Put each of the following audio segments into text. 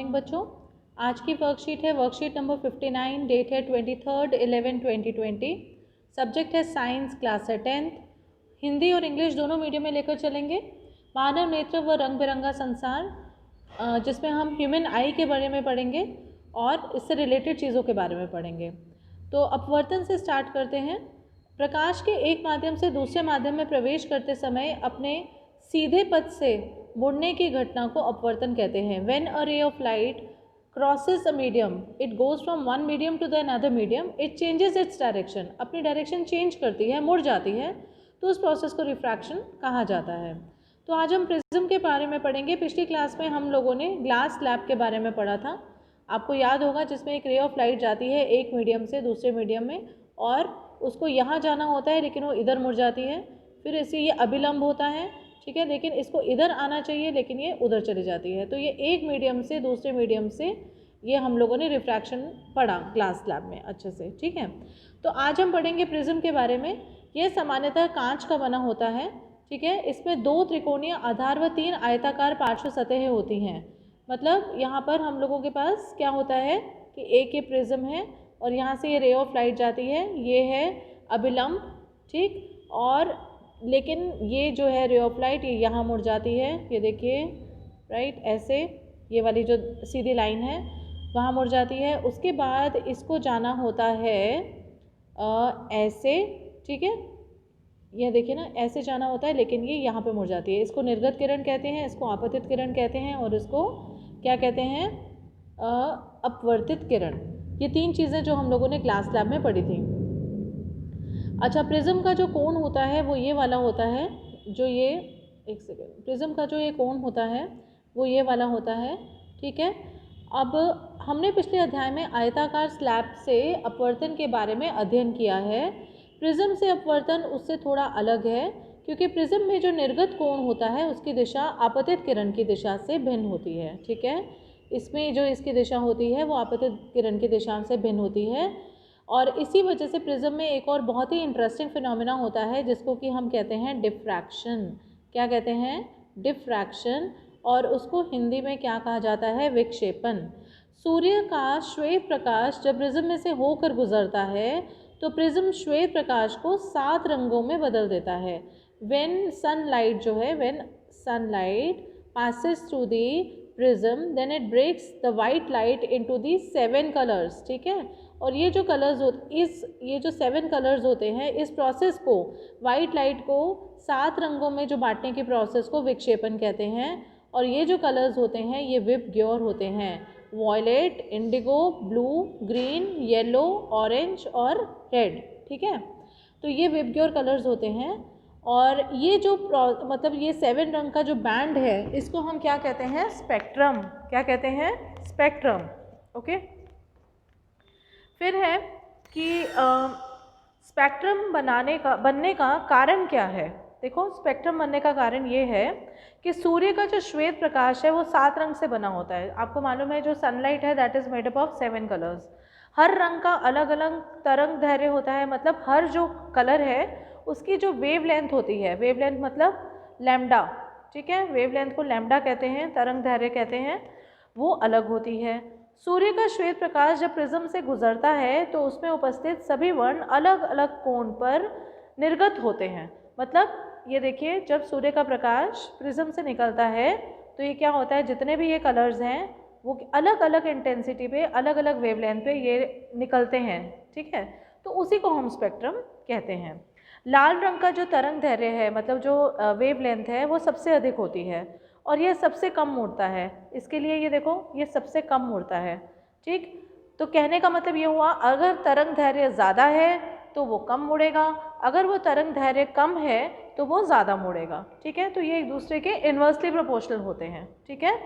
Morning बच्चों। आज की वर्कशीट है वर्कशीट नंबर 59, डेट है 23/11/2020। सब्जेक्ट है साइंस, क्लास है 10th। हिंदी और इंग्लिश दोनों मीडियम में लेकर चलेंगे। मानव नेत्र व रंग बिरंगा संसार, जिसमें हम ह्यूमन आई के बारे में पढ़ेंगे और इससे रिलेटेड चीज़ों के बारे में पढ़ेंगे। तो अपवर्तन से स्टार्ट करते हैं। प्रकाश के एक माध्यम से दूसरे माध्यम में प्रवेश करते समय अपने सीधे पथ से मुड़ने की घटना को अपवर्तन कहते हैं। When a ray of light crosses a medium, it goes from one medium to the another medium, it changes its direction। अपनी डायरेक्शन चेंज करती है, मुड़ जाती है, तो उस प्रोसेस को रिफ्रैक्शन कहा जाता है। तो आज हम प्रिज्म के बारे में पढ़ेंगे। पिछली क्लास में हम लोगों ने ग्लास स्लैब के बारे में पढ़ा था, आपको याद होगा, जिसमें एक रे ऑफ लाइट जाती है एक मीडियम से दूसरे मीडियम में और उसको यहाँ जाना होता है लेकिन वो इधर मुड़ जाती है। फिर इसे ये अभिलंब होता है, ठीक है, लेकिन इसको इधर आना चाहिए लेकिन ये उधर चली जाती है। तो ये एक मीडियम से दूसरे मीडियम से ये हम लोगों ने रिफ्रैक्शन पढ़ा ग्लास स्लैब में अच्छे से, ठीक है। तो आज हम पढ़ेंगे प्रिज्म के बारे में। ये सामान्यतः कांच का बना होता है, ठीक है। इसमें 2 त्रिकोणीय आधार व 3 आयताकार पार्श्व सतहें होती हैं। मतलब यहाँ पर हम लोगों के पास क्या होता है कि एक ये प्रिज्म है और यहाँ से ये रे ऑफ लाइट जाती है, ये है अभिलंब, ठीक। और लेकिन ये जो है रे ऑफ लाइट ये यहाँ मुड़ जाती है, ये देखिए, राइट, ऐसे ये वाली जो सीधी लाइन है वहाँ मुड़ जाती है। उसके बाद इसको जाना होता है ऐसे, ठीक है, ये देखिए ना, ऐसे जाना होता है लेकिन ये यहाँ पे मुड़ जाती है। इसको निर्गत किरण कहते हैं, इसको आपतित किरण कहते हैं और इसको क्या कहते हैं, अपवर्तित किरण। ये 3 चीज़ें जो हम लोगों ने क्लास लैब में पढ़ी थी। अच्छा, प्रिज्म का जो कोण होता है वो ये वाला होता है, जो ये, एक सेकेंड, प्रिज्म का जो ये कोण होता है वो ये वाला होता है, ठीक है। अब हमने पिछले अध्याय में आयताकार स्लैब से अपवर्तन के बारे में अध्ययन किया है। प्रिज्म से अपवर्तन उससे थोड़ा अलग है, क्योंकि प्रिज्म में जो निर्गत कोण होता है उसकी दिशा आपतित किरण की दिशा से भिन्न होती है, ठीक है। इसमें जो इसकी दिशा होती है वो आपतित किरण की दिशा से भिन्न होती है और इसी वजह से प्रिज्म में एक और बहुत ही इंटरेस्टिंग फिनोमेना होता है जिसको कि हम कहते हैं डिफ्रैक्शन। क्या कहते हैं? डिफ्रैक्शन। और उसको हिंदी में क्या कहा जाता है? विक्षेपण। सूर्य का श्वेत प्रकाश जब प्रिज्म में से होकर गुजरता है तो प्रिज्म श्वेत प्रकाश को 7 रंगों में बदल देता है। व्हेन सनलाइट जो है, when sunlight passes through the prism then it breaks the white light into the 7 colors, ठीक है। और ये जो कलर्स ये जो 7 कलर्स होते हैं, इस प्रोसेस को, वाइट लाइट को 7 रंगों में जो बांटने की प्रोसेस को विक्षेपण कहते हैं। और ये जो कलर्स होते हैं ये विबग्योर होते हैं, violet, indigo, blue, green, yellow, orange और रेड, ठीक है। तो ये विबग्योर कलर्स होते हैं और ये जो मतलब ये 7 रंग का जो बैंड है इसको हम क्या कहते हैं? स्पेक्ट्रम। क्या कहते हैं? Spectrum, okay. फिर है कि स्पेक्ट्रम बनने का कारण क्या है? देखो, स्पेक्ट्रम बनने का कारण ये है कि सूर्य का जो श्वेत प्रकाश है वो 7 रंग से बना होता है। आपको मालूम है जो सनलाइट है that is made up of 7 colours. हर रंग का अलग अलग तरंग दैर्घ्य होता है, मतलब हर जो कलर है उसकी जो वेवलेंथ होती है, वेवलेंथ मतलब लैम्डा, ठीक है, वेवलेंथ को लैम्डा कहते हैं, तरंग दैर्घ्य कहते हैं, वो अलग होती है। सूर्य का श्वेत प्रकाश जब प्रिज्म से गुजरता है तो उसमें उपस्थित सभी वर्ण अलग अलग कोण पर निर्गत होते हैं। मतलब ये देखिए, जब सूर्य का प्रकाश प्रिज्म से निकलता है तो ये क्या होता है, जितने भी ये कलर्स हैं वो अलग अलग इंटेंसिटी पे, अलग अलग वेवलेंथ पे ये निकलते हैं, ठीक है। तो उसी को हम स्पेक्ट्रम कहते हैं। लाल रंग का जो तरंग दैर्घ्य है, मतलब जो वेवलेंथ है, वो सबसे अधिक होती है और यह सबसे कम मुड़ता है। इसके लिए ये देखो, ये सबसे कम मुड़ता है, ठीक। तो कहने का मतलब ये हुआ, अगर तरंग दैर्घ्य ज़्यादा है तो वो कम मुड़ेगा, अगर वो तरंग दैर्घ्य कम है तो वो ज़्यादा मुड़ेगा, ठीक है। तो ये एक दूसरे के इन्वर्सली प्रोपोर्शनल होते हैं, ठीक है।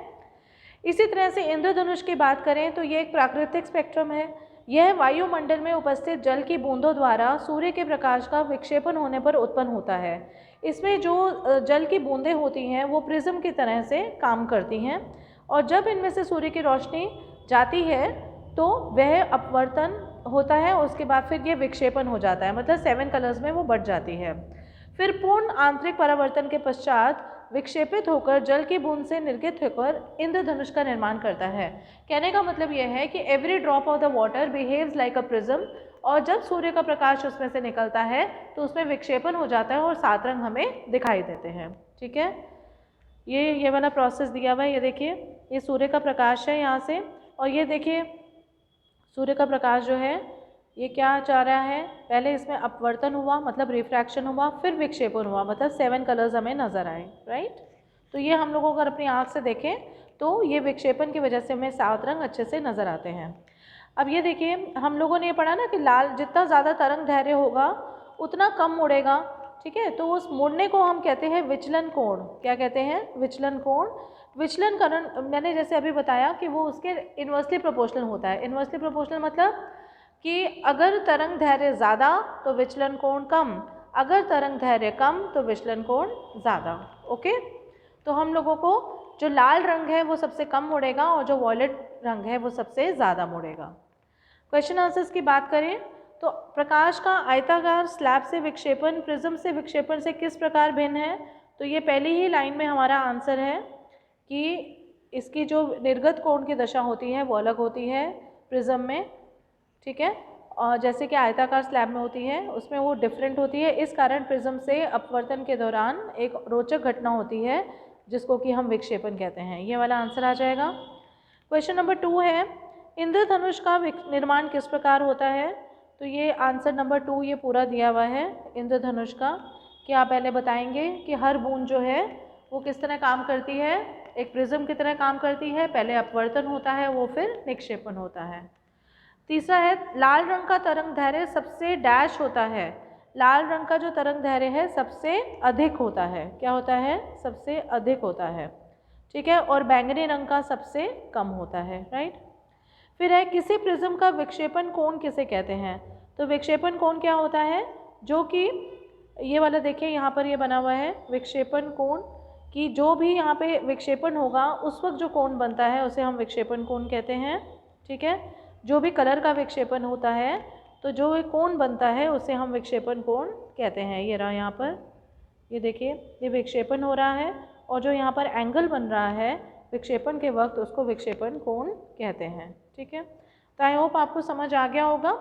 इसी तरह से इंद्रधनुष की बात करें तो ये एक प्राकृतिक स्पेक्ट्रम है। यह वायुमंडल में उपस्थित जल की बूंदों द्वारा सूर्य के प्रकाश का विक्षेपण होने पर उत्पन्न होता है। इसमें जो जल की बूंदें होती हैं वो प्रिज्म की तरह से काम करती हैं और जब इनमें से सूर्य की रोशनी जाती है तो वह अपवर्तन होता है, उसके बाद फिर ये विक्षेपण हो जाता है, मतलब 7 कलर्स में वो बढ़ जाती है। फिर पूर्ण आंतरिक परावर्तन के पश्चात विक्षेपित होकर जल की बूंद से निर्गित होकर इंद्रधनुष का निर्माण करता है। कहने का मतलब यह है कि every drop of the water behaves like a prism, और जब सूर्य का प्रकाश उसमें से निकलता है तो उसमें विक्षेपण हो जाता है और 7 रंग हमें दिखाई देते हैं। ठीक है, ये वाला प्रोसेस दिया हुआ है। ये देखिए, ये सूर्य का प्रकाश है यहाँ से, और ये देखिए सूर्य का प्रकाश जो है ये क्या चाह रहा है, पहले इसमें अपवर्तन हुआ मतलब रिफ्रैक्शन हुआ, फिर विक्षेपण हुआ मतलब 7 कलर्स हमें नज़र आए, राइट। तो ये हम लोग अगर अपनी आँख से देखें तो ये विक्षेपण की वजह से हमें 7 रंग अच्छे से नज़र आते हैं। अब ये देखिए, हम लोगों ने ये पढ़ा ना कि लाल जितना ज़्यादा तरंग दैर्घ्य होगा उतना कम मुड़ेगा। ठीक है, तो उस मुड़ने को हम कहते हैं विचलन कोण। क्या कहते हैं? विचलन कोण। विचलन करण मैंने जैसे अभी बताया कि वो उसके इन्वर्सली प्रोपोर्शनल होता है। इन्वर्सली प्रोपोर्शनल मतलब कि अगर तरंग दैर्घ्य ज़्यादा तो विचलन कोण कम, अगर तरंग दैर्घ्य कम तो विचलन कोण ज़्यादा। ओके, तो हम लोगों को जो लाल रंग है वो सबसे कम मुड़ेगा और जो वॉयलेट रंग है वो सबसे ज़्यादा मुड़ेगा। क्वेश्चन आंसर्स की बात करें तो प्रकाश का आयताकार स्लैब से विक्षेपण प्रिज्म से विक्षेपण से किस प्रकार भिन्न है? तो ये पहली ही लाइन में हमारा आंसर है कि इसकी जो निर्गत कोण की दशा होती है वो अलग होती है प्रिज्म में। ठीक है, और जैसे कि आयताकार स्लैब में होती है उसमें वो डिफरेंट होती है। इस कारण प्रिज्म से अपवर्तन के दौरान एक रोचक घटना होती है जिसको कि हम विक्षेपण कहते हैं। ये वाला आंसर आ जाएगा। क्वेश्चन नंबर 2 है, इंद्रधनुष का निर्माण किस प्रकार होता है? तो ये आंसर नंबर 2 ये पूरा दिया हुआ है इंद्रधनुष का। कि आप पहले बताएंगे कि हर बूंद जो है वो किस तरह काम करती है, एक प्रिज्म की तरह काम करती है। पहले अपवर्तन होता है, वो फिर निक्षेपण होता है। तीसरा है, लाल रंग का तरंग दैर्घ्य सबसे डैश होता है। लाल रंग का जो तरंग दैर्घ्य है सबसे अधिक होता है। क्या होता है? सबसे अधिक होता है। ठीक है, और बैंगनी रंग का सबसे कम होता है, राइट। फिर है, किसी प्रिज्म का विक्षेपण कोण किसे कहते हैं? तो विक्षेपण कोण क्या होता है? जो कि ये वाला देखिए यहाँ पर ये बना हुआ है विक्षेपण कोण, कि जो भी यहाँ पे विक्षेपण होगा उस वक्त जो कोण बनता है उसे हम विक्षेपण कोण कहते हैं। ठीक है, जो भी कलर का विक्षेपण होता है तो जो कोण बनता है उसे हम विक्षेपण कोण कहते हैं। ये रहा यहाँ पर, ये देखिए ये विक्षेपण हो रहा है और जो यहाँ पर एंगल बन रहा है विक्षेपण के वक्त उसको विक्षेपण कोण कहते हैं। ठीक है, तो आई होप आपको समझ आ गया होगा।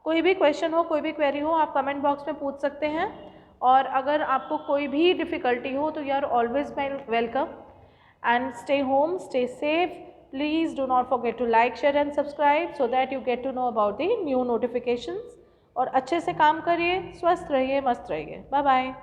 कोई भी क्वेश्चन हो, कोई भी क्वेरी हो, आप कमेंट बॉक्स में पूछ सकते हैं। और अगर आपको कोई भी डिफ़िकल्टी हो तो you are always welcome and stay home, stay safe. Please do not forget to like, share and subscribe so that you get to know about the new notifications। और अच्छे से काम करिए, स्वस्थ रहिए, मस्त रहिए। Bye bye.